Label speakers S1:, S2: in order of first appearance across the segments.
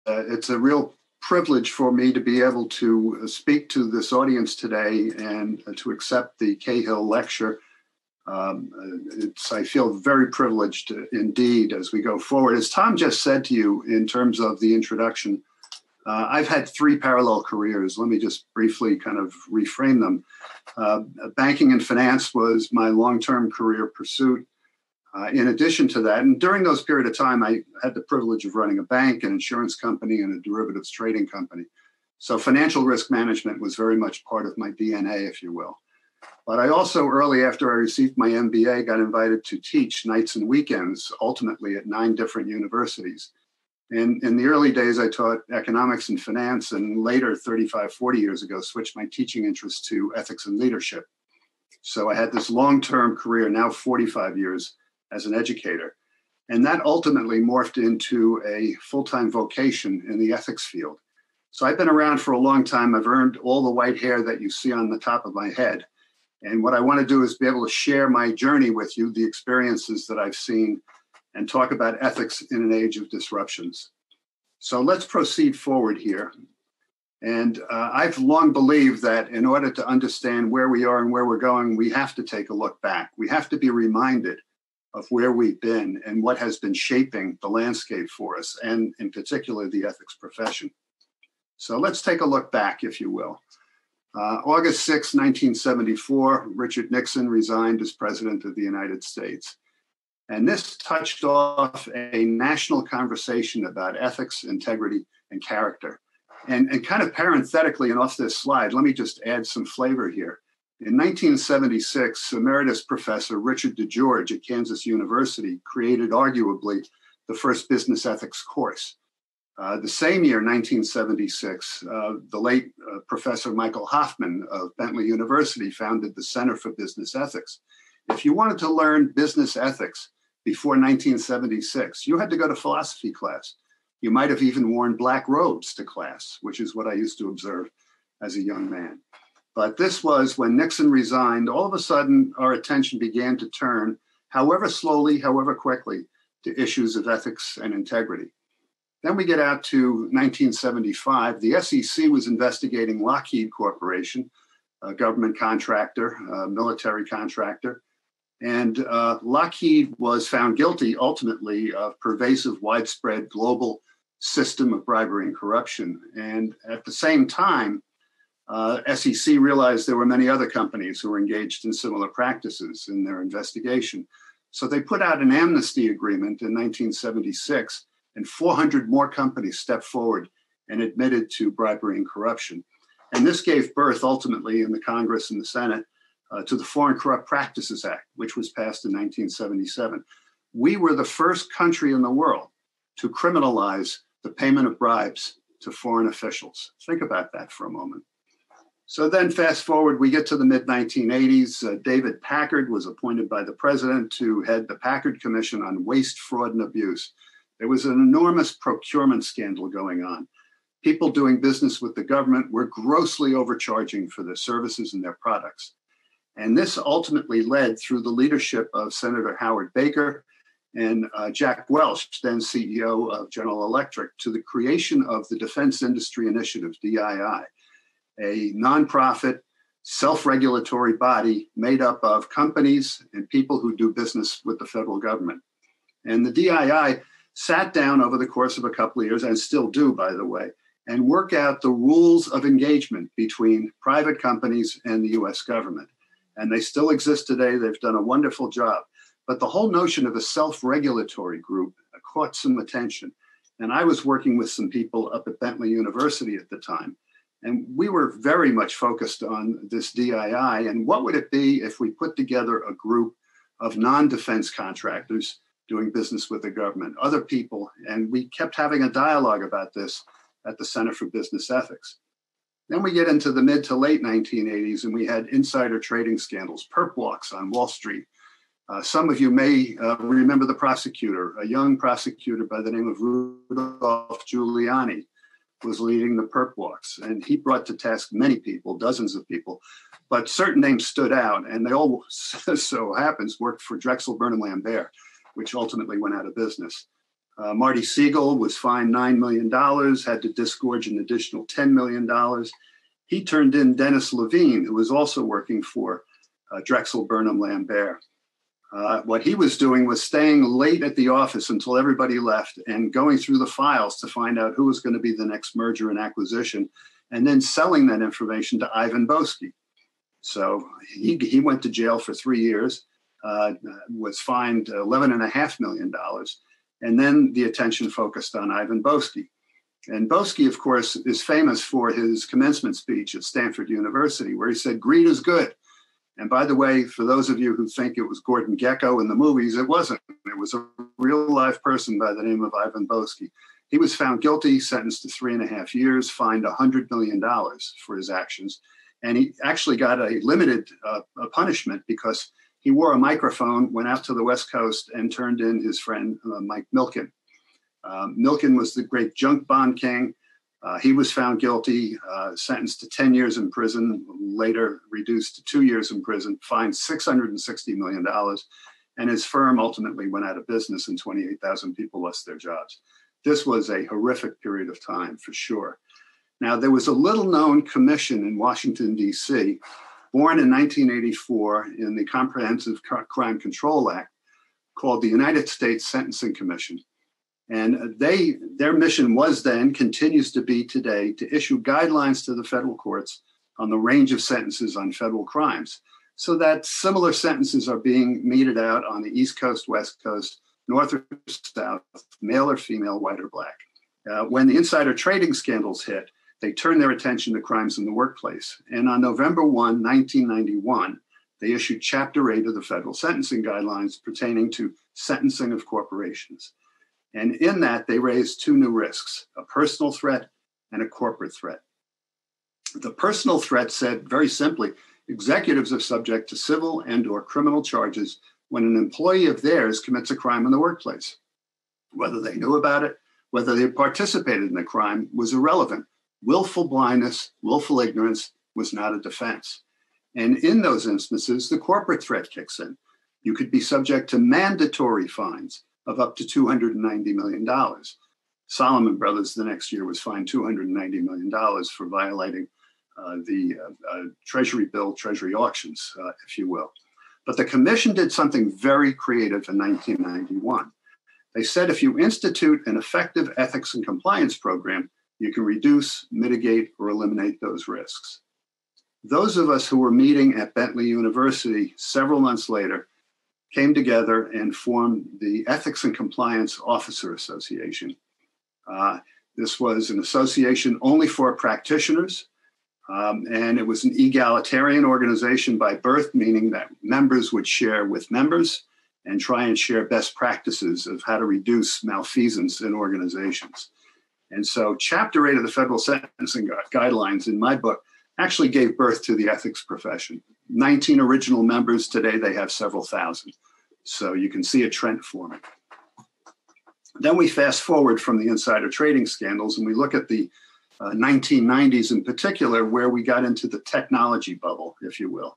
S1: it's a real privilege for me to be able to speak to this audience today and to accept the Cahill Lecture. I feel very privileged indeed as we go forward. As Tom just said to you in terms of the introduction, I've had three parallel careers. Let me just briefly kind of reframe them. Banking and finance was my long-term career pursuit. In addition to that, and during those period of time, I had the privilege of running a bank, an insurance company, and a derivatives trading company. So financial risk management was very much part of my DNA, if you will. But I also, early after I received my MBA, got invited to teach nights and weekends, ultimately at 9 different universities. And in the early days, I taught economics and finance, and later, 35, 40 years ago, switched my teaching interest to ethics and leadership. So I had this long-term career, now 45 years, as an educator. And that ultimately morphed into a full-time vocation in the ethics field. So I've been around for a long time. I've earned all the white hair that you see on the top of my head. And what I want to do is be able to share my journey with you, the experiences that I've seen, and talk about ethics in an age of disruptions. So let's proceed forward here. And I've long believed that in order to understand where we are and where we're going, we have to take a look back. We have to be reminded of where we've been and what has been shaping the landscape for us, and in particular, the ethics profession. So let's take a look back, if you will. August 6, 1974, Richard Nixon resigned as president of the United States. And this touched off a national conversation about ethics, integrity, and character. And kind of parenthetically, and off this slide, let me just add some flavor here. In 1976, Emeritus Professor Richard DeGeorge at Kansas University created arguably the first business ethics course. The same year, 1976, the late Professor Michael Hoffman of Bentley University founded the Center for Business Ethics. If you wanted to learn business ethics before 1976, you had to go to philosophy class. You might have even worn black robes to class, which is what I used to observe as a young man. But this was when Nixon resigned. All of a sudden, our attention began to turn, however slowly, however quickly, to issues of ethics and integrity. Then we get out to 1975. The SEC was investigating Lockheed Corporation, a government contractor, a military contractor. And Lockheed was found guilty, ultimately, of pervasive, widespread global system of bribery and corruption. And at the same time, SEC realized there were many other companies who were engaged in similar practices in their investigation. So they put out an amnesty agreement in 1976, and 400 more companies stepped forward and admitted to bribery and corruption. And this gave birth, ultimately, in the Congress and the Senate, to the Foreign Corrupt Practices Act, which was passed in 1977. We were the first country in the world to criminalize the payment of bribes to foreign officials. Think about that for a moment. So then fast forward, we get to the mid-1980s. David Packard was appointed by the president to head the Packard Commission on Waste, Fraud, and Abuse. There was an enormous procurement scandal going on. People doing business with the government were grossly overcharging for their services and their products. And this ultimately led, through the leadership of Senator Howard Baker and Jack Welch, then CEO of General Electric, to the creation of the Defense Industry Initiative, DII, a nonprofit, self-regulatory body made up of companies and people who do business with the federal government. And the DII sat down over the course of a couple of years, and still do, by the way, and work out the rules of engagement between private companies and the US government. And they still exist today. They've done a wonderful job. But the whole notion of a self-regulatory group caught some attention. And I was working with some people up at Bentley University at the time. And we were very much focused on this DII. And what would it be if we put together a group of non-defense contractors doing business with the government, other people? And we kept having a dialogue about this at the Center for Business Ethics. Then we get into the mid to late 1980s, and we had insider trading scandals, perp walks on Wall Street. Some of you may remember the prosecutor, a young prosecutor by the name of Rudolph Giuliani, was leading the perp walks. And he brought to task many people, dozens of people, but certain names stood out, and they all, so happens, worked for Drexel Burnham Lambert, which ultimately went out of business. Marty Siegel was fined $9 million, had to disgorge an additional $10 million. He turned in Dennis Levine, who was also working for Drexel Burnham Lambert. What he was doing was staying late at the office until everybody left and going through the files to find out who was going to be the next merger and acquisition, and then selling that information to Ivan Boesky. So he went to jail for 3 years, was fined $11.5 million. And then the attention focused on Ivan Boesky. And Boesky, of course, is famous for his commencement speech at Stanford University, where he said, "Greed is good." And by the way, for those of you who think it was Gordon Gekko in the movies, it wasn't. It was a real live person by the name of Ivan Boesky. He was found guilty, sentenced to 3.5 years, fined $100 million for his actions. And he actually got a limited punishment because he wore a microphone, went out to the West Coast, and turned in his friend, Mike Milken. Milken was the great junk bond king. He was found guilty, sentenced to 10 years in prison, later reduced to 2 years in prison, fined $660 million. And his firm ultimately went out of business and 28,000 people lost their jobs. This was a horrific period of time, for sure. Now, there was a little-known commission in Washington, D.C., born in 1984 in the Comprehensive Crime Control Act, called the United States Sentencing Commission. And their mission was then, continues to be today, to issue guidelines to the federal courts on the range of sentences on federal crimes, so that similar sentences are being meted out on the East Coast, West Coast, North or South, male or female, white or black. When the insider trading scandals hit, they turned their attention to crimes in the workplace. And on November 1, 1991, they issued Chapter 8 of the federal sentencing guidelines pertaining to sentencing of corporations. And in that, they raised two new risks, a personal threat and a corporate threat. The personal threat said, very simply, executives are subject to civil and or criminal charges when an employee of theirs commits a crime in the workplace. Whether they knew about it, whether they participated in the crime was irrelevant. Willful blindness, willful ignorance was not a defense. And in those instances, the corporate threat kicks in. You could be subject to mandatory fines of up to $290 million. Salomon Brothers the next year was fined $290 million for violating the Treasury bill, Treasury auctions, if you will. But the commission did something very creative in 1991. They said if you institute an effective ethics and compliance program, you can reduce, mitigate, or eliminate those risks. Those of us who were meeting at Bentley University several months later came together and formed the Ethics and Compliance Officer Association. This was an association only for practitioners, and it was an egalitarian organization by birth, meaning that members would share with members and try and share best practices of how to reduce malfeasance in organizations. And so Chapter 8 of the Federal Sentencing Guidelines, in my book, actually gave birth to the ethics profession. 19 original members. Today, they have several thousand. So you can see a trend forming. Then we fast forward from the insider trading scandals and we look at the 1990s in particular, where we got into the technology bubble, if you will.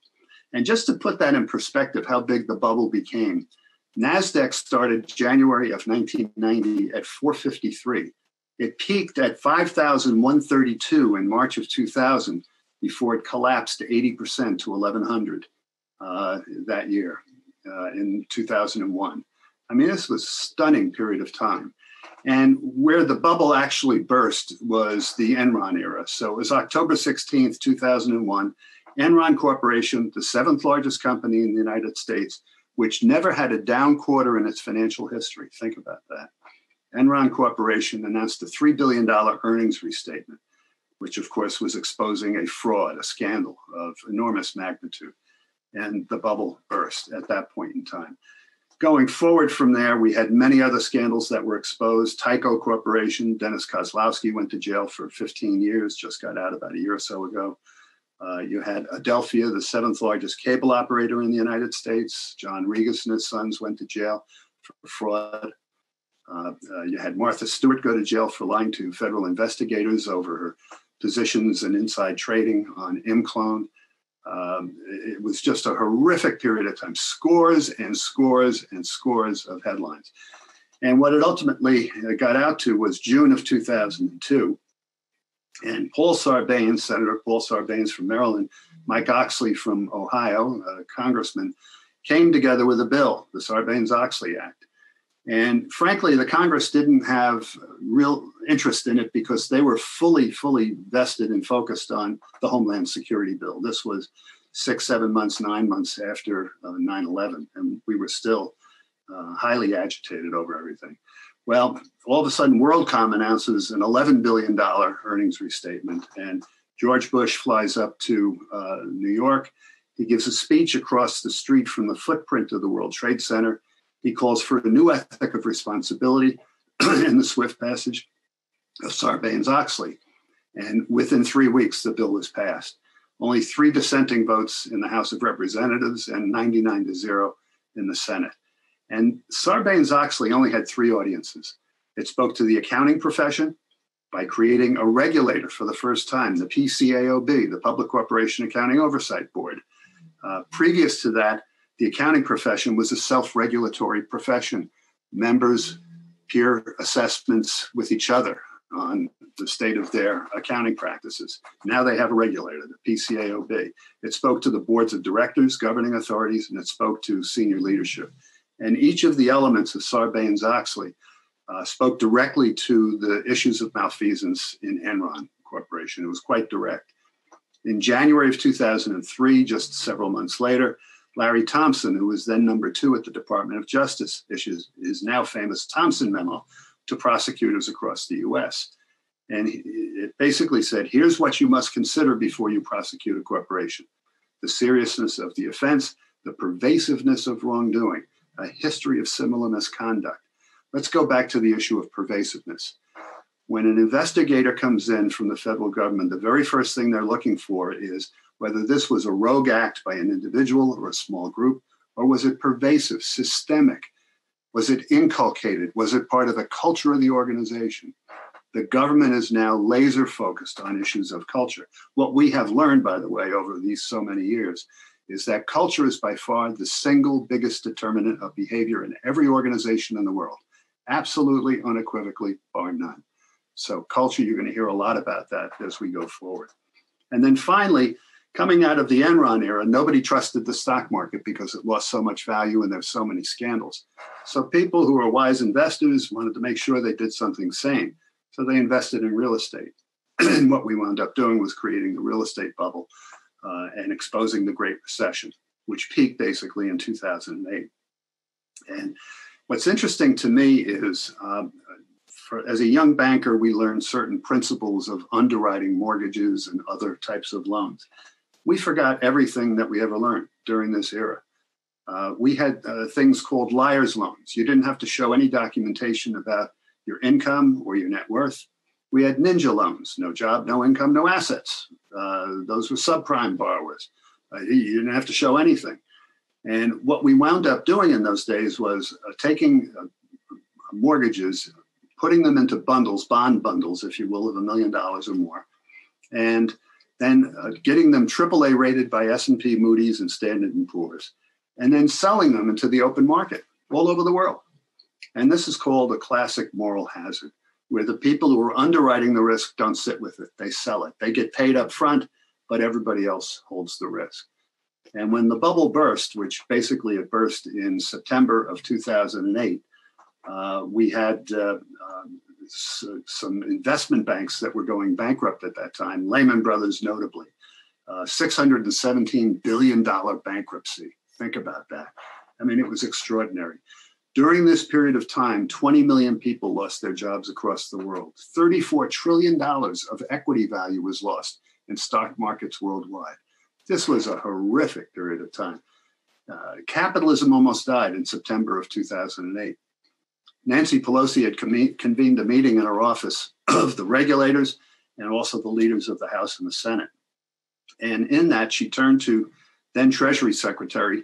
S1: And just to put that in perspective, how big the bubble became, NASDAQ started January of 1990 at 453. It peaked at 5,132 in March of 2000 before it collapsed 80% to 1,100 that year in 2001. I mean, this was a stunning period of time. And where the bubble actually burst was the Enron era. So it was October 16th, 2001. Enron Corporation, the seventh largest company in the United States, which never had a down quarter in its financial history. Think about that. Enron Corporation announced a $3 billion earnings restatement, which of course was exposing a fraud, a scandal of enormous magnitude. And the bubble burst at that point in time. Going forward from there, we had many other scandals that were exposed. Tyco Corporation, Dennis Kozlowski went to jail for 15 years, just got out about a year or so ago. You had Adelphia, the seventh largest cable operator in the United States. John Regas and his sons went to jail for fraud. You had Martha Stewart go to jail for lying to federal investigators over her positions in inside trading on ImClone. It was just a horrific period of time, scores and scores and scores of headlines. And what it ultimately got out to was June of 2002. And Paul Sarbanes, Senator Paul Sarbanes from Maryland, Mike Oxley from Ohio, a congressman, came together with a bill, the Sarbanes-Oxley Act. And frankly, the Congress didn't have real interest in it because they were fully vested and focused on the Homeland Security bill. This was 6, 7 months, 9 months after 9/11, and we were still highly agitated over everything. Well, all of a sudden, WorldCom announces an $11 billion earnings restatement, and George Bush flies up to New York. He gives a speech across the street from the footprint of the World Trade Center. He calls for a new ethic of responsibility in the swift passage of Sarbanes-Oxley. And within 3 weeks, the bill was passed. Only 3 dissenting votes in the House of Representatives and 99-0 in the Senate. And Sarbanes-Oxley only had 3 audiences. It spoke to the accounting profession by creating a regulator for the first time, the PCAOB, the Public Corporation Accounting Oversight Board. Previous to that, the accounting profession was a self-regulatory profession. Members peer assessments with each other on the state of their accounting practices. Now they have a regulator, the PCAOB. It spoke to the boards of directors, governing authorities, and it spoke to senior leadership. And each of the elements of Sarbanes-Oxley spoke directly to the issues of malfeasance in Enron Corporation. It was quite direct. In January of 2003, just several months later, Larry Thompson, who was then number 2 at the Department of Justice, issues his now famous Thompson memo to prosecutors across the US. And it basically said, here's what you must consider before you prosecute a corporation: the seriousness of the offense, the pervasiveness of wrongdoing, a history of similar misconduct. Let's go back to the issue of pervasiveness. When an investigator comes in from the federal government, the very first thing they're looking for is whether this was a rogue act by an individual or a small group, or was it pervasive, systemic? Was it inculcated? Was it part of the culture of the organization? The government is now laser focused on issues of culture. What we have learned, by the way, over these so many years, is that culture is by far the single biggest determinant of behavior in every organization in the world. Absolutely, unequivocally, bar none. So culture, you're going to hear a lot about that as we go forward. And then finally, coming out of the Enron era, nobody trusted the stock market because it lost so much value and there's so many scandals. So people who are wise investors wanted to make sure they did something sane. So they invested in real estate. And what we wound up doing was creating the real estate bubble and exposing the Great Recession, which peaked basically in 2008. And what's interesting to me is as a young banker, we learned certain principles of underwriting mortgages and other types of loans. We forgot everything that we ever learned during this era. We had things called liar's loans. You didn't have to show any documentation about your income or your net worth. We had ninja loans, no job, no income, no assets. Those were subprime borrowers. You didn't have to show anything. And what we wound up doing in those days was taking mortgages, putting them into bundles, bond bundles, if you will, of $1 million or more, and then getting them AAA rated by S&P, Moody's, and Standard & Poor's, and then selling them into the open market all over the world. And this is called a classic moral hazard, where the people who are underwriting the risk don't sit with it. They sell it. They get paid up front, but everybody else holds the risk. And when the bubble burst, which basically it burst in September of 2008, we had some investment banks that were going bankrupt at that time, Lehman Brothers notably, $617 billion bankruptcy. Think about that. I mean, it was extraordinary. During this period of time, 20 million people lost their jobs across the world. $34 trillion of equity value was lost in stock markets worldwide. This was a horrific period of time. Capitalism almost died in September of 2008. Nancy Pelosi had convened a meeting in her office of the regulators and also the leaders of the House and the Senate. And in that, she turned to then Treasury Secretary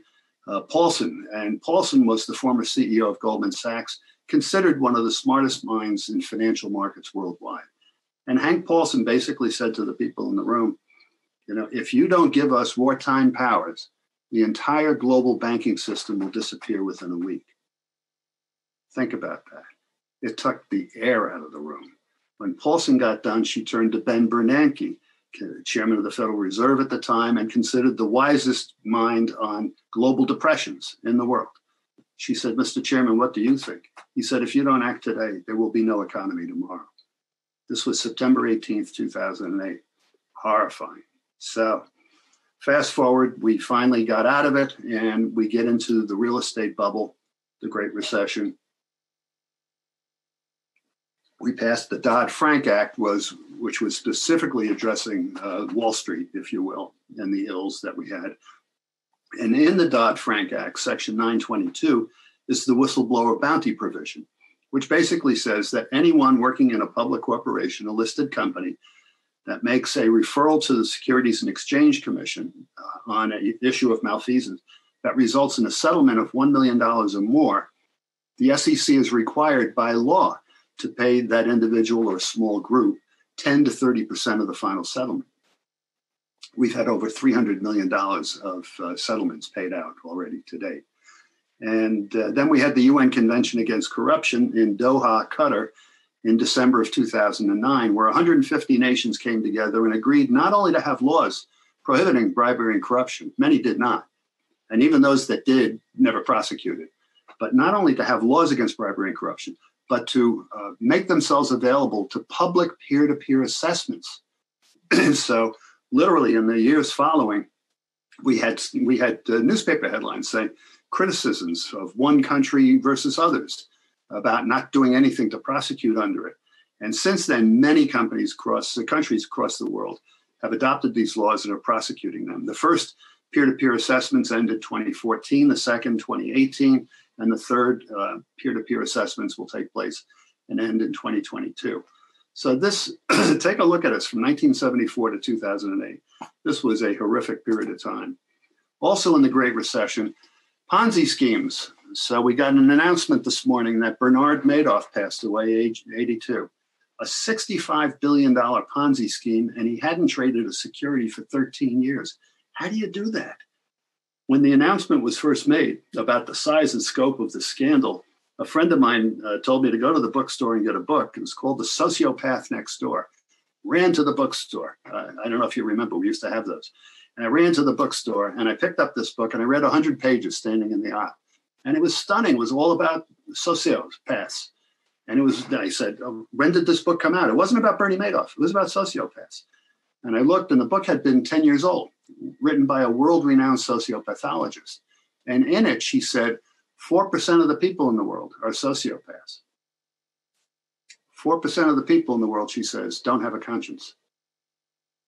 S1: Paulson. And Paulson was the former CEO of Goldman Sachs, considered one of the smartest minds in financial markets worldwide. And Hank Paulson basically said to the people in the room, you know, if you don't give us wartime powers, the entire global banking system will disappear within a week. Think about that. It took the air out of the room. When Paulson got done, she turned to Ben Bernanke, chairman of the Federal Reserve at the time, and considered the wisest mind on global depressions in the world. She said, Mr. Chairman, what do you think? He said, if you don't act today, there will be no economy tomorrow. This was September 18th, 2008. Horrifying. So fast forward, we finally got out of it, and we get into the real estate bubble, the Great Recession. We passed the Dodd-Frank Act, which was specifically addressing Wall Street, if you will, and the ills that we had. And in the Dodd-Frank Act, Section 922 is the whistleblower bounty provision, which basically says that anyone working in a public corporation, a listed company, that makes a referral to the Securities and Exchange Commission on an issue of malfeasance that results in a settlement of $1 million or more, the SEC is required by law to pay that individual or small group 10 to 30% of the final settlement. We've had over $300 million of settlements paid out already to date. And then we had the UN Convention Against Corruption in Doha, Qatar, in December of 2009, where 150 nations came together and agreed not only to have laws prohibiting bribery and corruption, many did not, and even those that did never prosecuted, but not only to have laws against bribery and corruption, but to make themselves available to public peer-to-peer assessments. So literally in the years following, we had newspaper headlines saying criticisms of one country versus others about not doing anything to prosecute under it. And since then, many countries across the world have adopted these laws and are prosecuting them. The first peer-to-peer assessments ended 2014, the second 2018, and the third peer-to-peer assessments will take place and end in 2022. So this, take a look at us from 1974 to 2008. This was a horrific period of time. Also in the Great Recession, Ponzi schemes. So we got an announcement this morning that Bernard Madoff passed away, age 82. A $65 billion Ponzi scheme, and he hadn't traded a security for 13 years. How do you do that? When the announcement was first made about the size and scope of the scandal, a friend of mine told me to go to the bookstore and get a book. It was called The Sociopath Next Door. Ran to the bookstore. I don't know if you remember, we used to have those. And I ran to the bookstore and I picked up this book and I read 100 pages standing in the aisle. And it was stunning. It was all about sociopaths. And I said, oh, when did this book come out? It wasn't about Bernie Madoff. It was about sociopaths. And I looked and the book had been 10 years old, written by a world-renowned sociopathologist. And in it, she said, 4% of the people in the world are sociopaths. 4% of the people in the world, she says, don't have a conscience.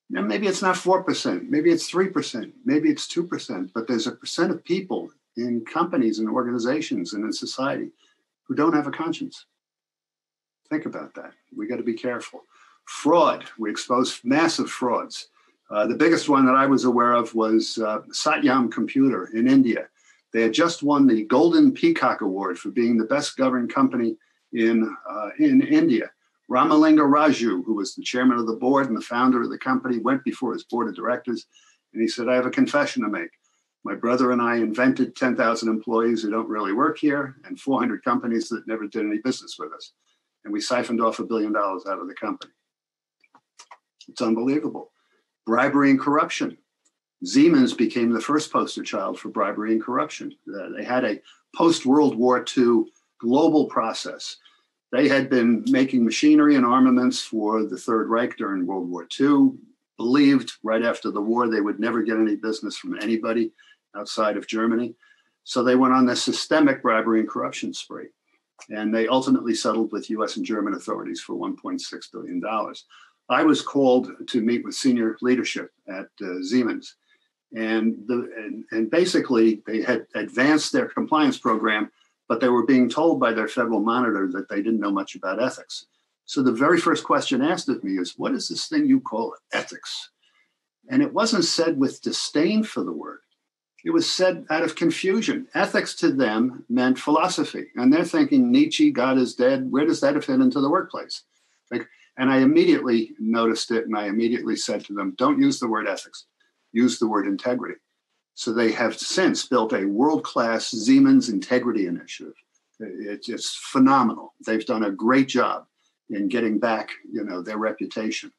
S1: Now, maybe it's not 4%, maybe it's 3%, maybe it's 2%, but there's a percent of people in companies and organizations and in society who don't have a conscience. Think about that. We got to be careful. Fraud. We exposed massive frauds. The biggest one that I was aware of was Satyam Computer in India. They had just won the Golden Peacock Award for being the best governed company in India. Ramalinga Raju, who was the chairman of the board and the founder of the company, went before his board of directors, and he said, I have a confession to make. My brother and I invented 10,000 employees who don't really work here and 400 companies that never did any business with us. And we siphoned off $1 billion out of the company. It's unbelievable. Bribery and corruption. Siemens became the first poster child for bribery and corruption. They had a post-World War II global process. They had been making machinery and armaments for the Third Reich during World War II, believed right after the war they would never get any business from anybody outside of Germany. So they went on this systemic bribery and corruption spree. And they ultimately settled with US and German authorities for $1.6 billion. I was called to meet with senior leadership at Siemens. And basically, they had advanced their compliance program, but they were being told by their federal monitor that they didn't know much about ethics. So the very first question asked of me is, what is this thing you call ethics? And it wasn't said with disdain for the word. It was said out of confusion. Ethics to them meant philosophy. And they're thinking, Nietzsche, God is dead. Where does that fit into the workplace? And I immediately noticed it. And I immediately said to them, don't use the word ethics. Use the word integrity. So they have since built a world-class Siemens Integrity Initiative It's phenomenal. They've done a great job in getting back, their reputation.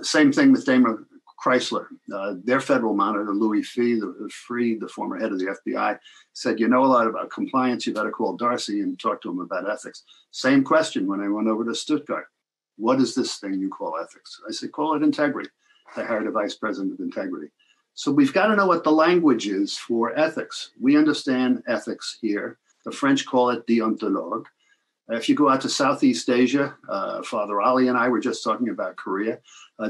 S1: Same thing with Daimler Chrysler. Their federal monitor, Louis Freeh, the former head of the FBI, said, you know a lot about compliance. You better call Darcy and talk to him about ethics. Same question when I went over to Stuttgart. What is this thing you call ethics? I said, call it integrity. They hired a vice president of integrity. So we've got to know what the language is for ethics. We understand ethics here. The French call it déontologue. If you go out to Southeast Asia, Father Ali and I were just talking about Korea.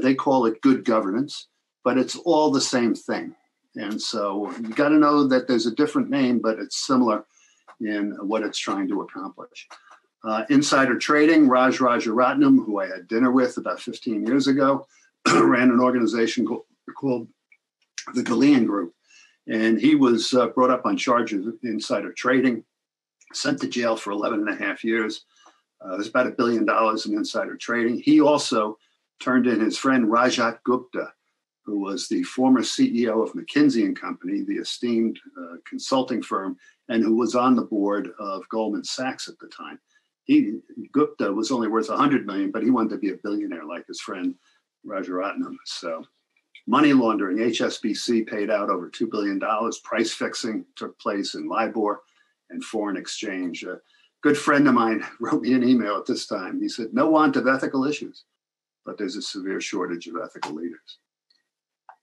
S1: They call it good governance, but it's all the same thing. And so you got to know that there's a different name, but it's similar in what it's trying to accomplish. Insider trading, Raj Rajaratnam, who I had dinner with about 15 years ago, ran an organization called the Galilean Group. And he was brought up on charges of insider trading, sent to jail for 11 and a half years. There's about $1 billion in insider trading. He also turned in his friend Rajat Gupta, who was the former CEO of McKinsey & Company, the esteemed consulting firm, and who was on the board of Goldman Sachs at the time. Gupta was only worth $100 million, but he wanted to be a billionaire like his friend Rajaratnam. So money laundering, HSBC paid out over $2 billion. Price fixing took place in LIBOR and foreign exchange. A good friend of mine wrote me an email at this time. He said, no want of ethical issues, but there's a severe shortage of ethical leaders.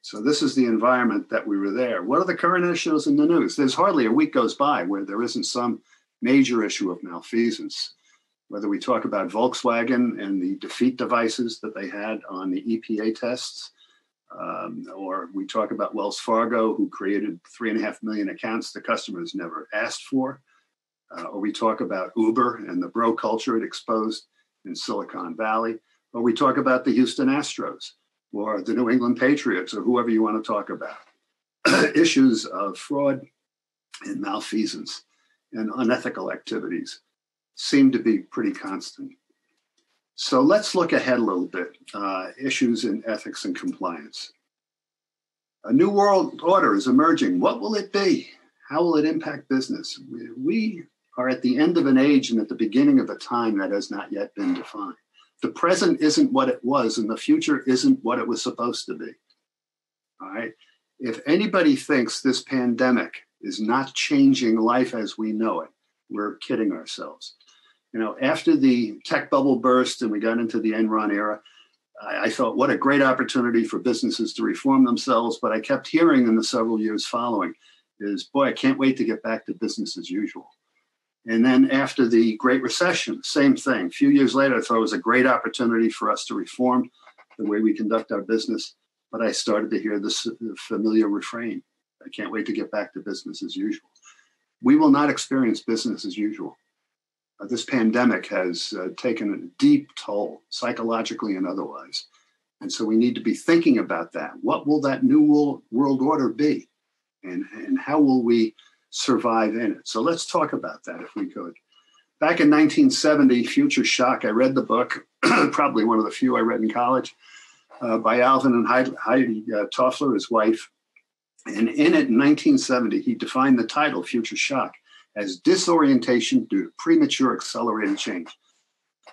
S1: So this is the environment that we were there. What are the current issues in the news? There's hardly a week goes by where there isn't some major issue of malfeasance. Whether we talk about Volkswagen and the defeat devices that they had on the EPA tests, or we talk about Wells Fargo, who created 3.5 million accounts the customers never asked for, or we talk about Uber and the bro culture it exposed in Silicon Valley, or we talk about the Houston Astros or the New England Patriots, or whoever you want to talk about. Issues of fraud and malfeasance and unethical activities seem to be pretty constant. So let's look ahead a little bit. Issues in ethics and compliance. A new world order is emerging. What will it be? How will it impact business? We are at the end of an age and at the beginning of a time that has not yet been defined. The present isn't what it was, and the future isn't what it was supposed to be. All right. If anybody thinks this pandemic is not changing life as we know it, we're kidding ourselves. After the tech bubble burst and we got into the Enron era, I thought, what a great opportunity for businesses to reform themselves. But I kept hearing in the several years following is, boy, I can't wait to get back to business as usual. And then after the Great Recession, same thing. A few years later, I thought it was a great opportunity for us to reform the way we conduct our business. But I started to hear this familiar refrain. I can't wait to get back to business as usual. We will not experience business as usual. This pandemic has taken a deep toll, psychologically and otherwise. And so we need to be thinking about that. What will that new world order be? And how will we survive in it? So let's talk about that if we could. Back in 1970, Future Shock, I read the book, probably one of the few I read in college, by Alvin and Heidi Toffler, his wife. And in it, in 1970, he defined the title, Future Shock, as disorientation due to premature accelerated change.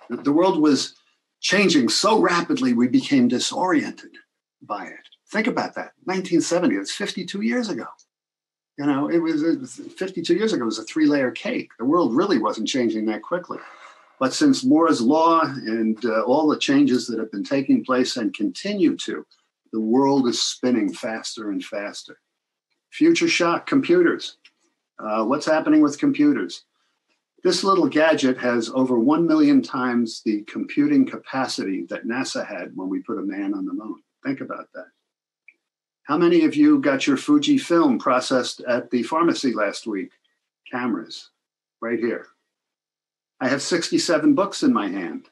S1: The world was changing so rapidly, we became disoriented by it. Think about that. 1970, that's 52 years ago. It was 52 years ago, it was a 3-layer cake. The world really wasn't changing that quickly. But since Moore's Law and all the changes that have been taking place and continue to, the world is spinning faster and faster. Future shock, computers. What's happening with computers? This little gadget has over 1 million times the computing capacity that NASA had when we put a man on the moon. Think about that. How many of you got your Fuji film processed at the pharmacy last week? Cameras, right here. I have 67 books in my hand.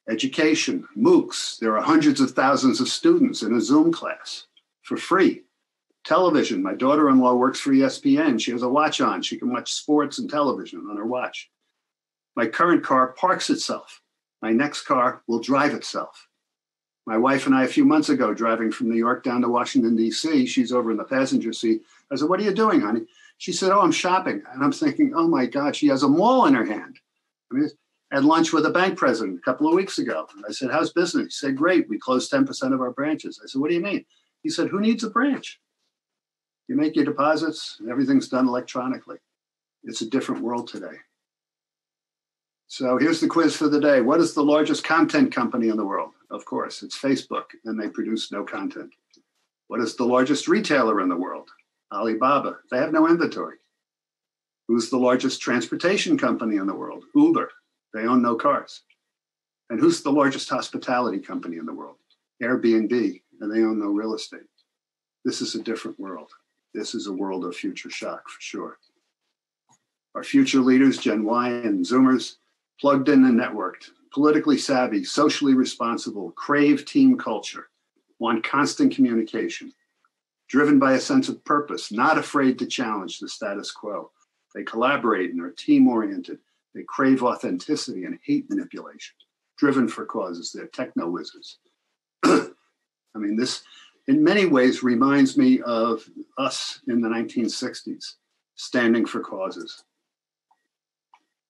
S1: Education, MOOCs. There are hundreds of thousands of students in a Zoom class for free. Television. My daughter-in-law works for ESPN. She has a watch on. She can watch sports and television on her watch. My current car parks itself. My next car will drive itself. My wife and I, a few months ago, driving from New York down to Washington, D.C., she's over in the passenger seat. I said, what are you doing, honey? She said, oh, I'm shopping. And I'm thinking, oh my God, she has a mall in her hand. I mean, I had lunch with a bank president a couple of weeks ago. I said, how's business? He said, great. We closed 10% of our branches. I said, what do you mean? He said, who needs a branch? You make your deposits, everything's done electronically. It's a different world today. So here's the quiz for the day. What is the largest content company in the world? Of course, it's Facebook, and they produce no content. What is the largest retailer in the world? Alibaba. They have no inventory. Who's the largest transportation company in the world? Uber. They own no cars. And who's the largest hospitality company in the world? Airbnb, and they own no real estate. This is a different world. This is a world of future shock for sure. Our future leaders, Gen Y and Zoomers, plugged in and networked, politically savvy, socially responsible, crave team culture, want constant communication, driven by a sense of purpose, not afraid to challenge the status quo. They collaborate and are team-oriented. They crave authenticity and hate manipulation, driven for causes. They're techno wizards. I mean, this in many ways reminds me of us in the 1960s, standing for causes.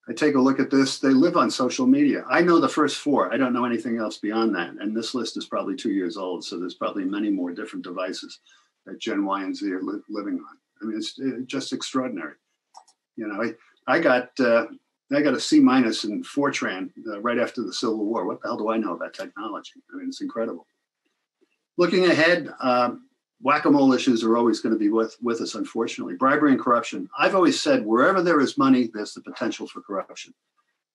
S1: I take a look at this. They live on social media. I know the first four. I don't know anything else beyond that. And this list is probably 2 years old. So there's probably many more different devices that Gen Y and Z are living on. I mean, it's just extraordinary. You know, I got a C- in Fortran right after the Civil War. What the hell do I know about technology? I mean, it's incredible. Looking ahead, whack-a-mole issues are always going to be with us, unfortunately. Bribery and corruption. I've always said wherever there is money, there's the potential for corruption.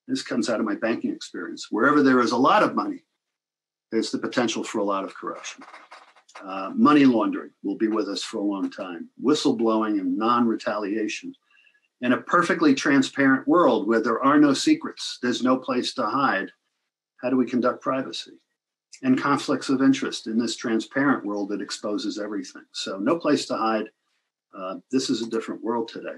S1: This comes out of my banking experience. Wherever there is a lot of money, there's the potential for a lot of corruption. Money laundering will be with us for a long time. Whistleblowing and non-retaliation. In a perfectly transparent world where there are no secrets, there's no place to hide, how do we conduct privacy? And conflicts of interest in this transparent world that exposes everything. So no place to hide. This is a different world today.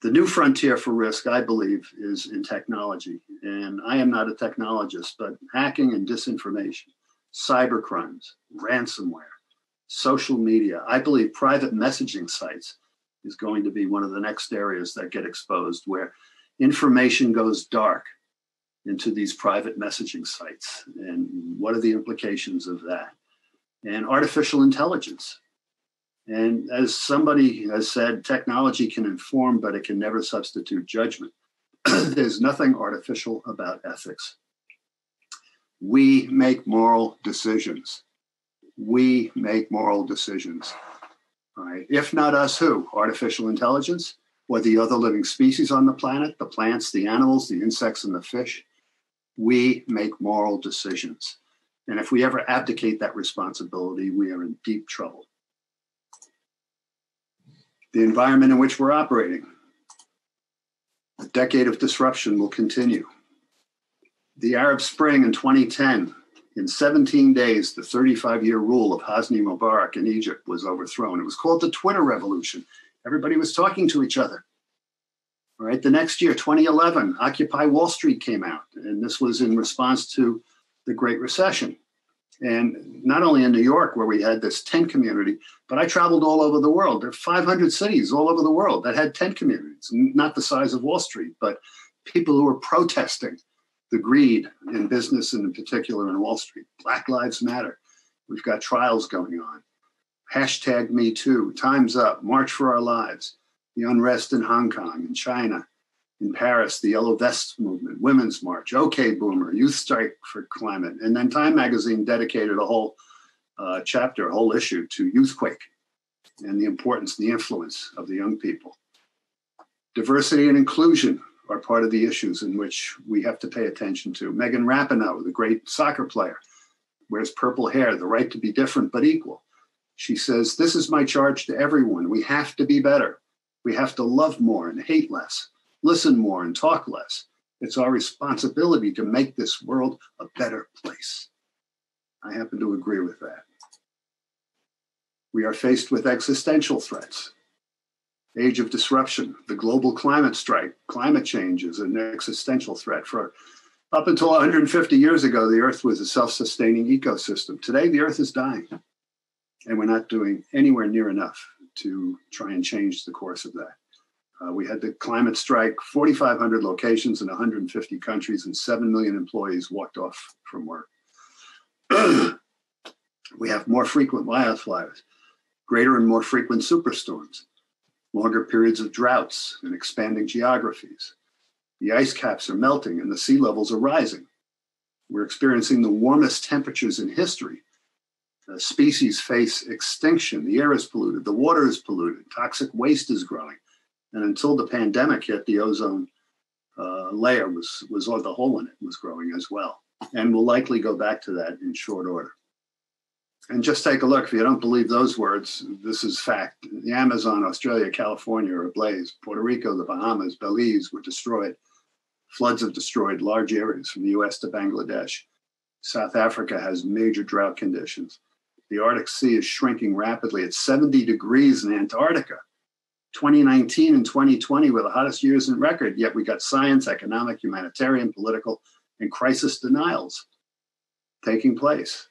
S1: The new frontier for risk, I believe, is in technology. And I am not a technologist, but hacking and disinformation, cybercrimes, ransomware, social media. I believe private messaging sites is going to be one of the next areas that get exposed, where information goes dark into these private messaging sites. And what are the implications of that? And artificial intelligence. And as somebody has said, technology can inform, but it can never substitute judgment. There's nothing artificial about ethics. We make moral decisions. We make moral decisions. All right. If not us, who? Artificial intelligence or the other living species on the planet, the plants, the animals, the insects, and the fish. We make moral decisions. And if we ever abdicate that responsibility, we are in deep trouble. The environment in which we're operating. A decade of disruption will continue. The Arab Spring in 2010, in 17 days, the 35-year rule of Hosni Mubarak in Egypt was overthrown. It was called the Twitter Revolution. Everybody was talking to each other. All right, the next year, 2011, Occupy Wall Street came out, and this was in response to the Great Recession. And not only in New York, where we had this tent community, but I traveled all over the world. There are 500 cities all over the world that had tent communities, not the size of Wall Street, but people who were protesting the greed in business and in particular in Wall Street. Black Lives Matter. We've got trials going on. Hashtag Me Too, Time's Up, March for Our Lives, the unrest in Hong Kong, in China, in Paris, the Yellow Vests movement, Women's March, OK Boomer, Youth Strike for Climate. And then Time Magazine dedicated a whole chapter, a whole issue to Youthquake and the importance, the influence of the young people. Diversity and inclusion are part of the issues in which we have to pay attention to. Megan Rapinoe, the great soccer player, wears purple hair, the right to be different but equal. She says, this is my charge to everyone. We have to be better. We have to love more and hate less, listen more and talk less. It's our responsibility to make this world a better place. I happen to agree with that. We are faced with existential threats. Age of disruption, the global climate strike, climate change is an existential threat. For up until 150 years ago, the Earth was a self-sustaining ecosystem. Today, the Earth is dying, and we're not doing anywhere near enough to try and change the course of that. We had the climate strike, 4,500 locations in 150 countries, and 7 million employees walked off from work. We have more frequent wildfires, greater and more frequent superstorms, longer periods of droughts and expanding geographies. The ice caps are melting and the sea levels are rising. We're experiencing the warmest temperatures in history. Species face extinction. The air is polluted. The water is polluted. Toxic waste is growing. And until the pandemic hit, the ozone layer was or the hole in it was growing as well. And we'll likely go back to that in short order. And just take a look. If you don't believe those words, this is fact. The Amazon, Australia, California are ablaze. Puerto Rico, the Bahamas, Belize were destroyed. Floods have destroyed large areas from the US to Bangladesh. South Africa has major drought conditions. The Arctic Sea is shrinking rapidly. It's 70 degrees in Antarctica. 2019 and 2020 were the hottest years in record, yet we got science, economic, humanitarian, political, and crisis denials taking place.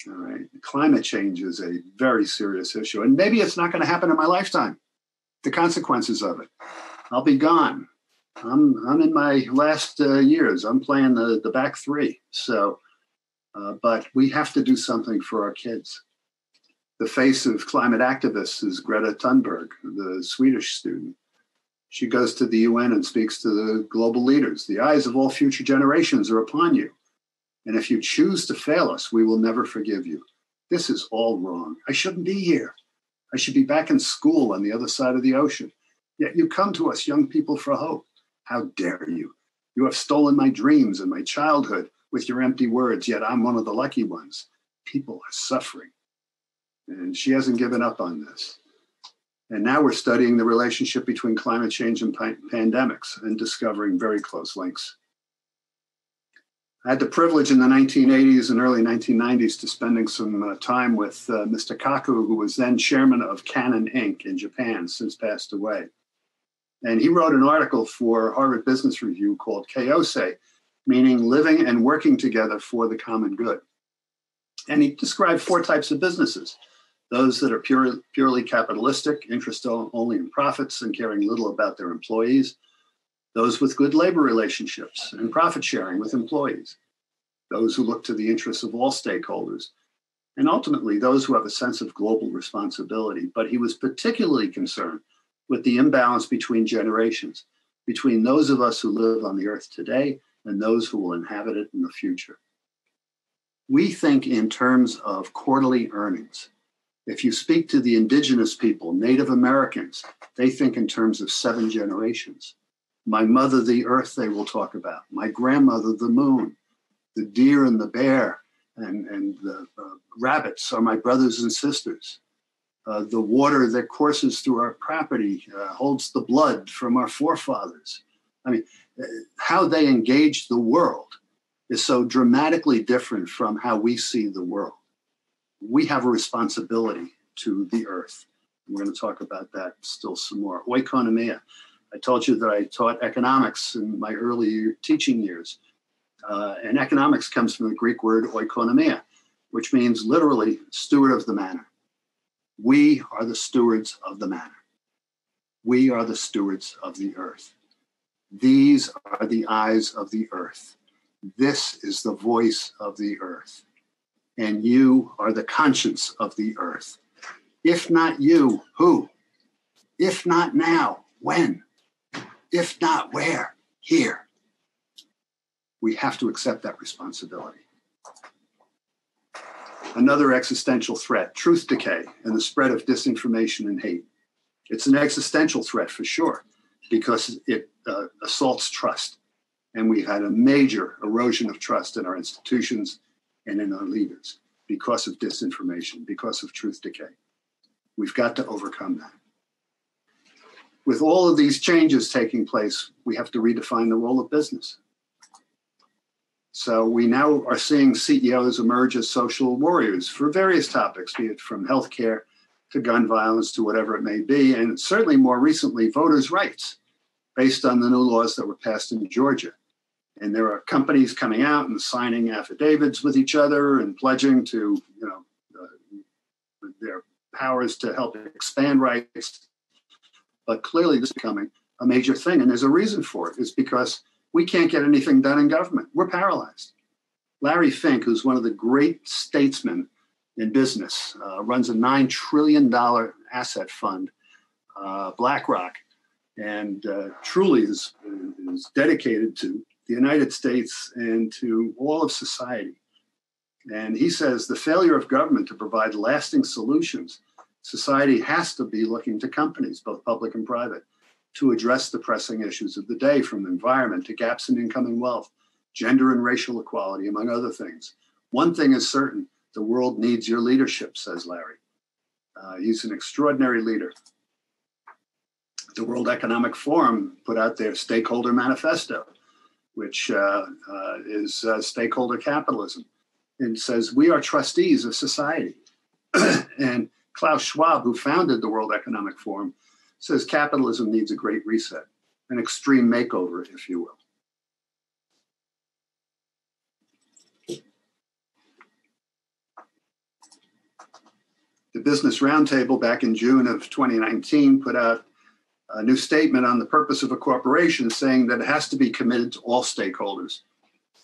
S1: All right. Climate change is a very serious issue, and maybe it's not going to happen in my lifetime. The consequences of it. I'll be gone. I'm in my last years. I'm playing the back three. So, but we have to do something for our kids. The face of climate activists is Greta Thunberg, the Swedish student. She goes to the UN and speaks to the global leaders. The eyes of all future generations are upon you. And if you choose to fail us, we will never forgive you. This is all wrong. I shouldn't be here. I should be back in school on the other side of the ocean. Yet you come to us, young people, for hope. How dare you? You have stolen my dreams and my childhood with your empty words, yet I'm one of the lucky ones. People are suffering. And she hasn't given up on this. And now we're studying the relationship between climate change and pandemics and discovering very close links. I had the privilege in the 1980s and early 1990s to spending some time with Mr. Kaku, who was then chairman of Canon Inc. in Japan, since passed away. And he wrote an article for Harvard Business Review called Keiosei, meaning living and working together for the common good. And he described 4 types of businesses: those that are purely capitalistic, interested only in profits and caring little about their employees; those with good labor relationships and profit sharing with employees; those who look to the interests of all stakeholders; and ultimately those who have a sense of global responsibility. But he was particularly concerned with the imbalance between generations, between those of us who live on the earth today and those who will inhabit it in the future. We think in terms of quarterly earnings. If you speak to the indigenous people, Native Americans, they think in terms of 7 generations. My mother, the earth, they will talk about. My grandmother, the moon. The deer and the bear and the rabbits are my brothers and sisters. The water that courses through our property holds the blood from our forefathers. I mean, how they engage the world is so dramatically different from how we see the world. We have a responsibility to the earth. We're going to talk about that still some more. Oikonomia. I told you that I taught economics in my early teaching years. And economics comes from the Greek word oikonomia, which means literally steward of the manor. We are the stewards of the manor. We are the stewards of the earth. These are the eyes of the earth. This is the voice of the earth. And you are the conscience of the earth. If not you, who? If not now, when? If not where? Here. We have to accept that responsibility. Another existential threat, truth decay and the spread of disinformation and hate. It's an existential threat for sure, because it assaults trust. And we've had a major erosion of trust in our institutions and in our leaders because of disinformation, because of truth decay. We've got to overcome that. With all of these changes taking place, we have to redefine the role of business. So we now are seeing CEOs emerge as social warriors for various topics, be it from healthcare to gun violence to whatever it may be, and certainly more recently, voters' rights, based on the new laws that were passed in Georgia. And there are companies coming out and signing affidavits with each other and pledging to, their powers to help expand rights. But clearly this is becoming a major thing. And there's a reason for it. It's because we can't get anything done in government. We're paralyzed. Larry Fink, who's one of the great statesmen in business, runs a $9 trillion asset fund, BlackRock, and truly is dedicated to the United States and to all of society. And he says the failure of government to provide lasting solutions, society has to be looking to companies, both public and private, to address the pressing issues of the day, from the environment to gaps in income and wealth, gender and racial equality, among other things. One thing is certain, the world needs your leadership, says Larry. He's an extraordinary leader. The World Economic Forum put out their stakeholder manifesto, which is stakeholder capitalism, and says we are trustees of society. And Klaus Schwab, who founded the World Economic Forum, says capitalism needs a great reset, an extreme makeover, if you will. The Business Roundtable back in June of 2019 put out a new statement on the purpose of a corporation, saying that it has to be committed to all stakeholders.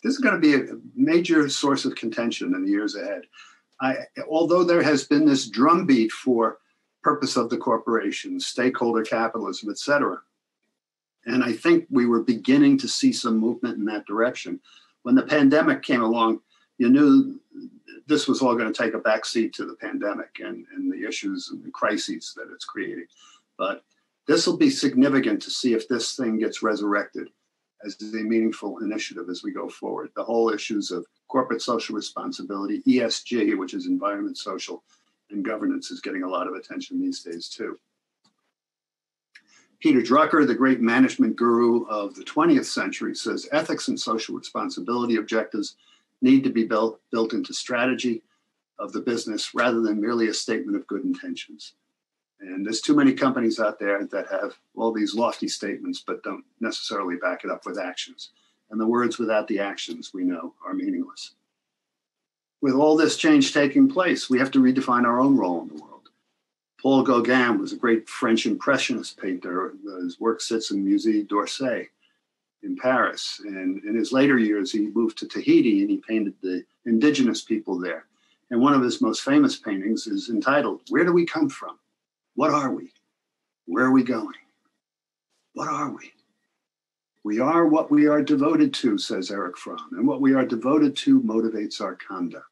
S1: This is going to be a major source of contention in the years ahead. Although there has been this drumbeat for purpose of the corporation, stakeholder capitalism, et cetera, and I think we were beginning to see some movement in that direction. When the pandemic came along, you knew this was all going to take a backseat to the pandemic and the issues and the crises that it's creating. But this will be significant to see if this thing gets resurrected as a meaningful initiative as we go forward. The whole issues of corporate social responsibility, ESG, which is environment, social, and governance, is getting a lot of attention these days too. Peter Drucker, the great management guru of the 20th century, says ethics and social responsibility objectives need to be built into strategy of the business rather than merely a statement of good intentions. And there's too many companies out there that have all these lofty statements but don't necessarily back it up with actions. And the words without the actions, we know, are meaningless. With all this change taking place, we have to redefine our own role in the world. Paul Gauguin was a great French impressionist painter. His work sits in Musée d'Orsay in Paris. And in his later years, he moved to Tahiti and he painted the indigenous people there. And one of his most famous paintings is entitled, "Where Do We Come From? What are we? Where are we going? What are we? We are what we are devoted to," says Erich Fromm, "and what we are devoted to motivates our conduct.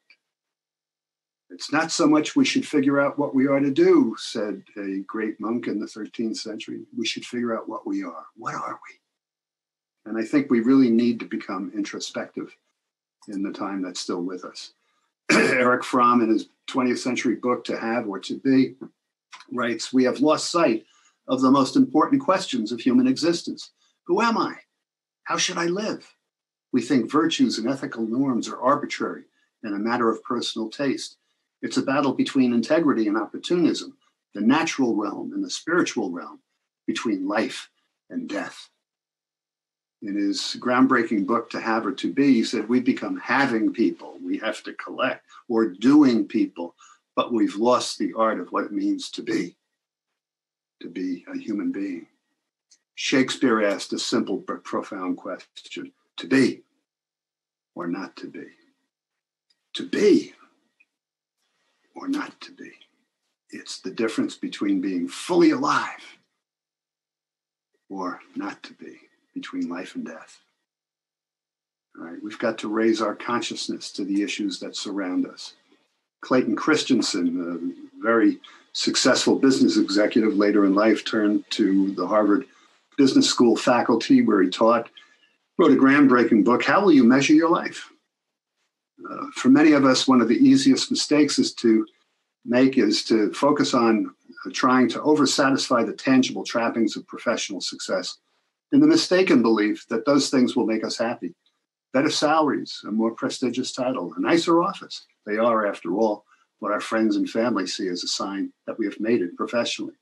S1: It's not so much we should figure out what we are to do," said a great monk in the 13th century. We should figure out what we are. What are we? And I think we really need to become introspective in the time that's still with us. Erich Fromm, in his 20th century book, To Have or To Be, writes, "We have lost sight of the most important questions of human existence. Who am I? How should I live? We think virtues and ethical norms are arbitrary and a matter of personal taste. It's a battle between integrity and opportunism, the natural realm and the spiritual realm, between life and death." In his groundbreaking book, To Have or To Be, he said, "We become having people. We have to collect, or doing people, but we've lost the art of what it means to be a human being." Shakespeare asked a simple but profound question: to be or not to be? To be or not to be? It's the difference between being fully alive or not to be, between life and death. All right, we've got to raise our consciousness to the issues that surround us. Clayton Christensen, a very successful business executive later in life, turned to the Harvard Business School faculty where he taught, wrote a groundbreaking book, How Will You Measure Your Life? For many of us, one of the easiest mistakes to make is to focus on trying to oversatisfy the tangible trappings of professional success in the mistaken belief that those things will make us happy. Better salaries, a more prestigious title, a nicer office. They are, after all, what our friends and family see as a sign that we have made it professionally.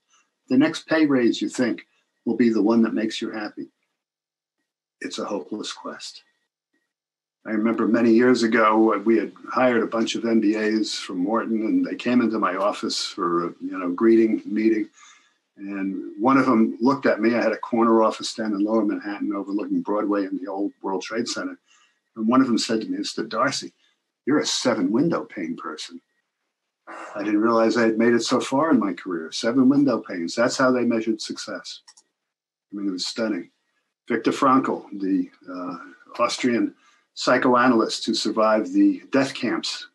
S1: The next pay raise, you think, will be the one that makes you happy. It's a hopeless quest. I remember many years ago, we had hired a bunch of MBAs from Wharton, and they came into my office for a greeting meeting. And one of them looked at me. I had a corner office down in Lower Manhattan overlooking Broadway and the old World Trade Center. And one of them said to me, "Mr. Darcy, you're a 7-window pane person." I didn't realize I had made it so far in my career. 7 window panes. That's how they measured success. I mean, it was stunning. Viktor Frankl, the Austrian psychoanalyst who survived the death camps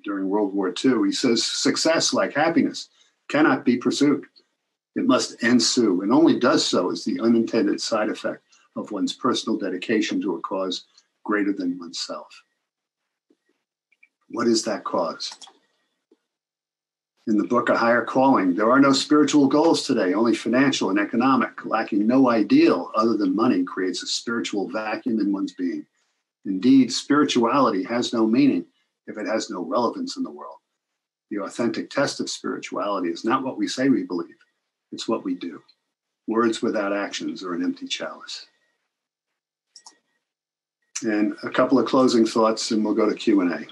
S1: during World War II, he says, success, like happiness, cannot be pursued. It must ensue, and only does so as the unintended side effect of one's personal dedication to a cause greater than oneself. What is that cause? In the book, A Higher Calling, there are no spiritual goals today, only financial and economic. Lacking no ideal other than money creates a spiritual vacuum in one's being. Indeed, spirituality has no meaning if it has no relevance in the world. The authentic test of spirituality is not what we say we believe, it's what we do. Words without actions are an empty chalice. And a couple of closing thoughts, and we'll go to Q&A.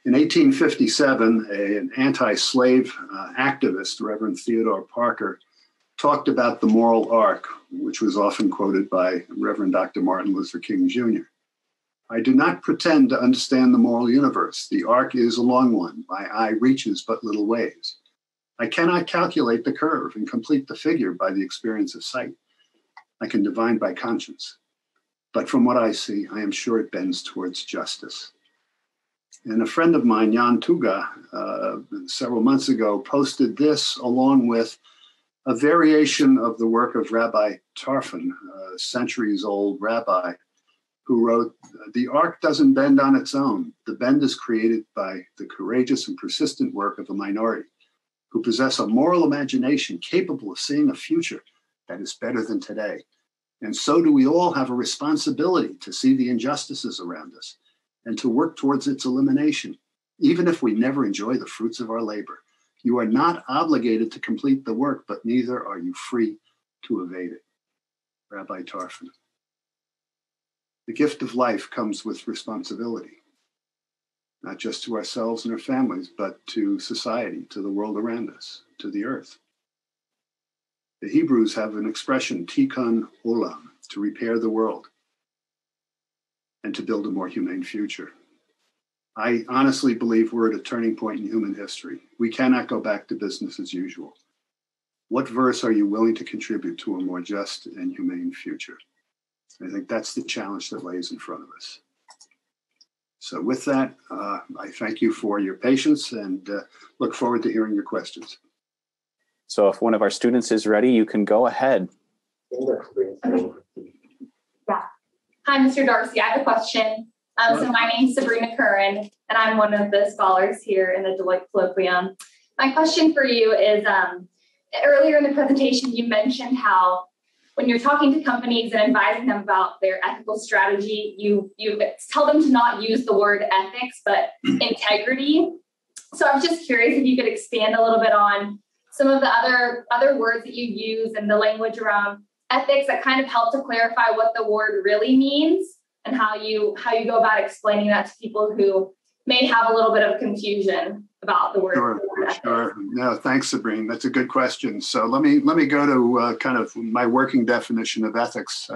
S1: In 1857, an anti-slave activist, Reverend Theodore Parker, talked about the moral arc, which was often quoted by Reverend Dr. Martin Luther King Jr. "I do not pretend to understand the moral universe. The arc is a long one. My eye reaches but little ways. I cannot calculate the curve and complete the figure by the experience of sight. I can divine by conscience. But from what I see, I am sure it bends towards justice." And a friend of mine, Jan Tuga, several months ago, posted this along with a variation of the work of Rabbi Tarfon, a centuries-old rabbi, who wrote, "The arc doesn't bend on its own. The bend is created by the courageous and persistent work of a minority who possess a moral imagination capable of seeing a future that is better than today. And so do we all have a responsibility to see the injustices around us and to work towards its elimination, even if we never enjoy the fruits of our labor. You are not obligated to complete the work, but neither are you free to evade it." Rabbi Tarfon. The gift of life comes with responsibility, not just to ourselves and our families, but to society, to the world around us, to the earth. The Hebrews have an expression, tikkun olam, to repair the world and to build a more humane future. I honestly believe we're at a turning point in human history. We cannot go back to business as usual. What verse are you willing to contribute to a more just and humane future? I think that's the challenge that lays in front of us. So with that, I thank you for your patience and look forward to hearing your questions.
S2: So if one of our students is ready, you can go ahead.
S3: Yeah. Hi, Mr. Darcy. I have a question. So my name is Sabrina Curran, and I'm one of the scholars here in the Deloitte Colloquium. My question for you is, earlier in the presentation, you mentioned how when you're talking to companies and advising them about their ethical strategy, you tell them to not use the word ethics, but integrity. So I was just curious if you could expand a little bit on some of the other words that you use and the language around ethics that kind of help to clarify what the word really means and how you go about explaining that to people who may have a little bit of confusion about the word.
S1: Sure. No, thanks, Sabrina. That's a good question. So let me go to kind of my working definition of ethics.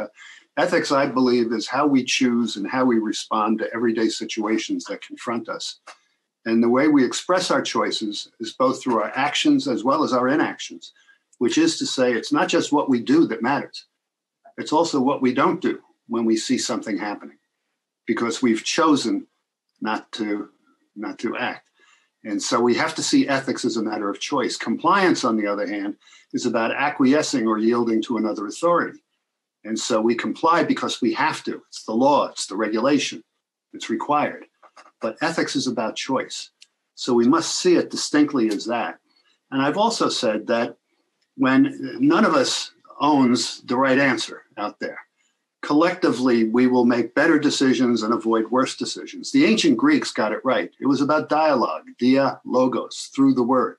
S1: Ethics, I believe, is how we choose and how we respond to everyday situations that confront us. And the way we express our choices is both through our actions as well as our inactions, which is to say it's not just what we do that matters. It's also what we don't do when we see something happening, because we've chosen not to act. And so we have to see ethics as a matter of choice. Compliance, on the other hand, is about acquiescing or yielding to another authority. And so we comply because we have to. It's the law, it's the regulation, it's required. But ethics is about choice. So we must see it distinctly as that. And I've also said that when none of us owns the right answer out there, collectively, we will make better decisions and avoid worse decisions. The ancient Greeks got it right. It was about dialogue, dia, logos, through the word,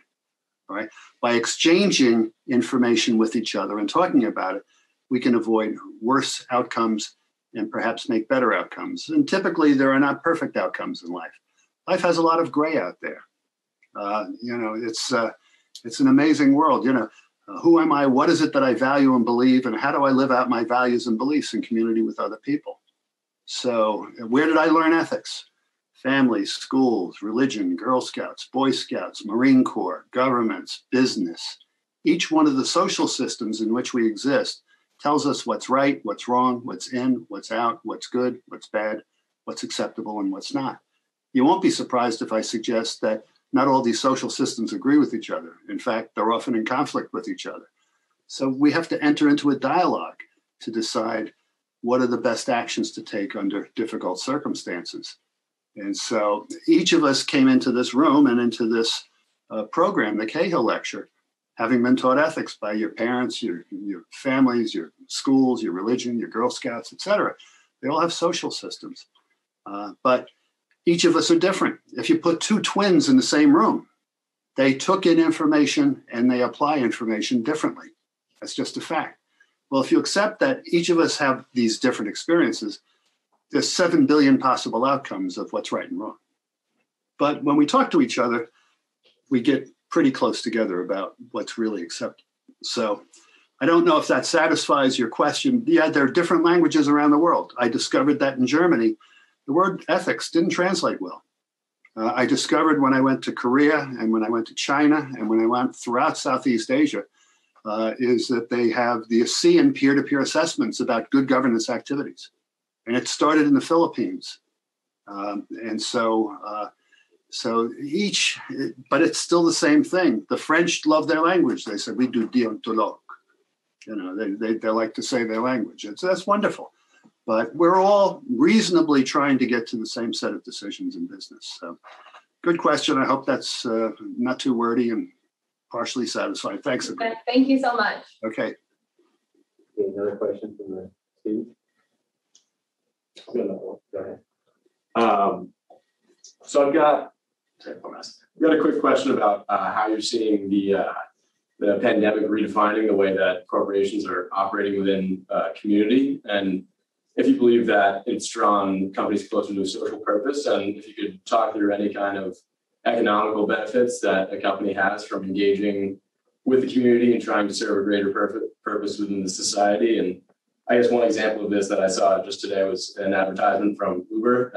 S1: right? By exchanging information with each other and talking about it, we can avoid worse outcomes and perhaps make better outcomes. And typically, there are not perfect outcomes in life. Life has a lot of gray out there. It's an amazing world. Who am I? What is it that I value and believe? And how do I live out my values and beliefs in community with other people? So where did I learn ethics? Families, schools, religion, Girl Scouts, Boy Scouts, Marine Corps, governments, business. Each one of the social systems in which we exist tells us what's right, what's wrong, what's in, what's out, what's good, what's bad, what's acceptable, and what's not. You won't be surprised if I suggest that not all these social systems agree with each other. In fact, they're often in conflict with each other. So we have to enter into a dialogue to decide what are the best actions to take under difficult circumstances. And so each of us came into this room and into this program, the Cahill Lecture, having been taught ethics by your parents, your families, your schools, your religion, your Girl Scouts, et cetera. They all have social systems. But each of us are different. If you put two twins in the same room, they took in information and they apply information differently. That's just a fact. Well, if you accept that each of us have these different experiences, there's 7 billion possible outcomes of what's right and wrong. But when we talk to each other, we get pretty close together about what's really acceptable. So I don't know if that satisfies your question. Yeah, there are different languages around the world. I discovered that in Germany, the word ethics didn't translate well. I discovered when I went to Korea and when I went to China and when I went throughout Southeast Asia, is that they have the ASEAN peer-to-peer assessments about good governance activities. And it started in the Philippines. So each, but it's still the same thing. The French love their language. They said, we do deontologue. They like to say their language. And so that's wonderful. But we're all reasonably trying to get to the same set of decisions in business. So good question. I hope that's not too wordy and partially satisfied. Thanks.
S3: Thank you so much.
S1: Okay.
S4: Another question from the student? Go ahead. So I've got a quick question about how you're seeing the pandemic redefining the way that corporations are operating within community, and if you believe that it's drawn companies closer to a social purpose, and if you could talk through any kind of economical benefits that a company has from engaging with the community and trying to serve a greater purpose within the society. And I guess one example of this that I saw just today was an advertisement from Uber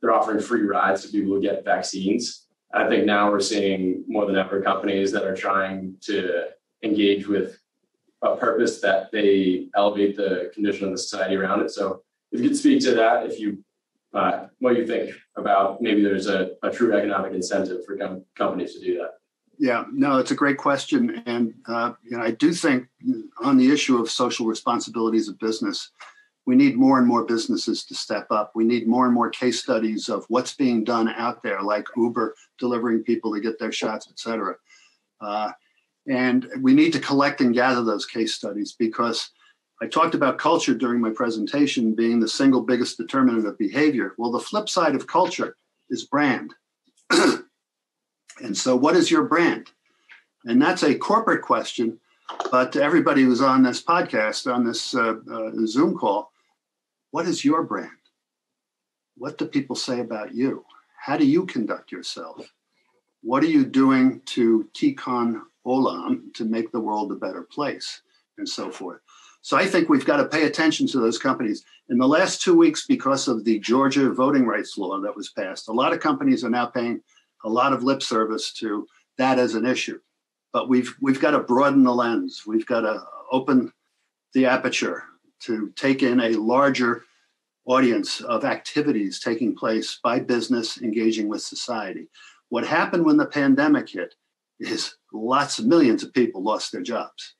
S4: they're offering free rides to people who get vaccines. I think now we're seeing more than ever companies that are trying to engage with a purpose that they elevate the condition of the society around it. So if you could speak to that, what you think about maybe there's a true economic incentive for companies to do that.
S1: Yeah, no, it's a great question. And I do think on the issue of social responsibilities of business, we need more and more businesses to step up. We need more and more case studies of what's being done out there, like Uber delivering people to get their shots, et cetera. And we need to collect and gather those case studies, because I talked about culture during my presentation being the single biggest determinant of behavior. Well, the flip side of culture is brand. And so what is your brand? And that's a corporate question. But to everybody who's on this podcast, on this Zoom call, what is your brand? What do people say about you? How do you conduct yourself? What are you doing to tikkun olam, to make the world a better place, and so forth? So I think we've got to pay attention to those companies. In the last 2 weeks, because of the Georgia voting rights law that was passed, a lot of companies are now paying a lot of lip service to that as an issue. But we've got to broaden the lens. We've got to open the aperture to take in a larger audience of activities taking place by business engaging with society. What happened when the pandemic hit is lots of millions of people lost their jobs.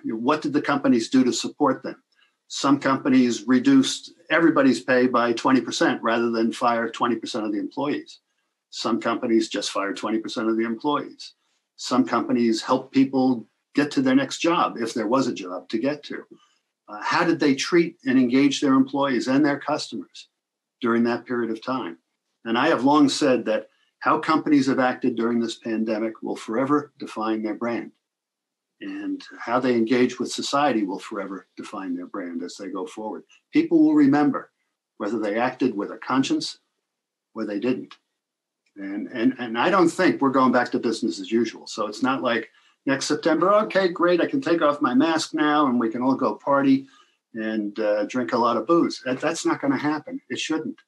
S1: What did the companies do to support them? Some companies reduced everybody's pay by 20% rather than fire 20% of the employees. Some companies just fired 20% of the employees. Some companies help people get to their next job, if there was a job to get to. How did they treat and engage their employees and their customers during that period of time? And I have long said that how companies have acted during this pandemic will forever define their brand. And how they engage with society will forever define their brand as they go forward. People will remember whether they acted with a conscience or they didn't. And I don't think we're going back to business as usual. So it's not like next September, okay, great, I can take off my mask now and we can all go party and drink a lot of booze. That's not going to happen. It shouldn't.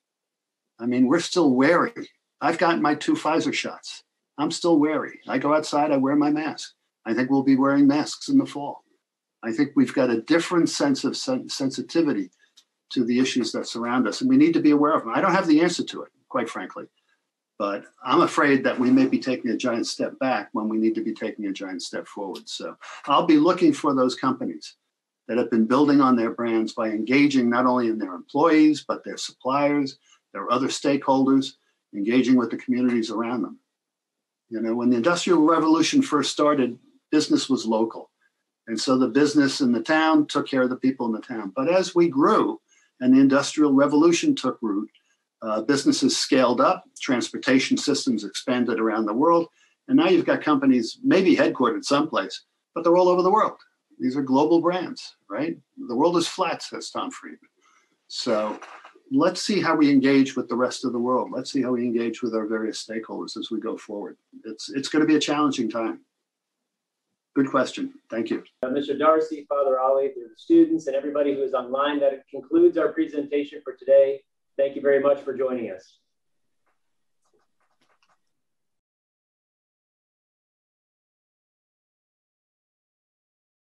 S1: I mean, we're still wary. I've gotten my 2 Pfizer shots. I'm still wary. I go outside, I wear my mask. I think we'll be wearing masks in the fall. I think we've got a different sense of sensitivity to the issues that surround us, and we need to be aware of them. I don't have the answer to it, quite frankly, but I'm afraid that we may be taking a giant step back when we need to be taking a giant step forward. So I'll be looking for those companies that have been building on their brands by engaging not only in their employees, but their suppliers, their other stakeholders, engaging with the communities around them. You know, when the Industrial Revolution first started, business was local. And so the business in the town took care of the people in the town. But as we grew and the Industrial Revolution took root, businesses scaled up, transportation systems expanded around the world. And now you've got companies maybe headquartered someplace, but they're all over the world. These are global brands, right? The world is flat, says Tom Friedman. So let's see how we engage with the rest of the world. Let's see how we engage with our various stakeholders as we go forward. It's going to be a challenging time. Good question. Thank you.
S5: Mr. Darcy, Father Ali, the students, and everybody who is online, that concludes our presentation for today. Thank you very much for joining us.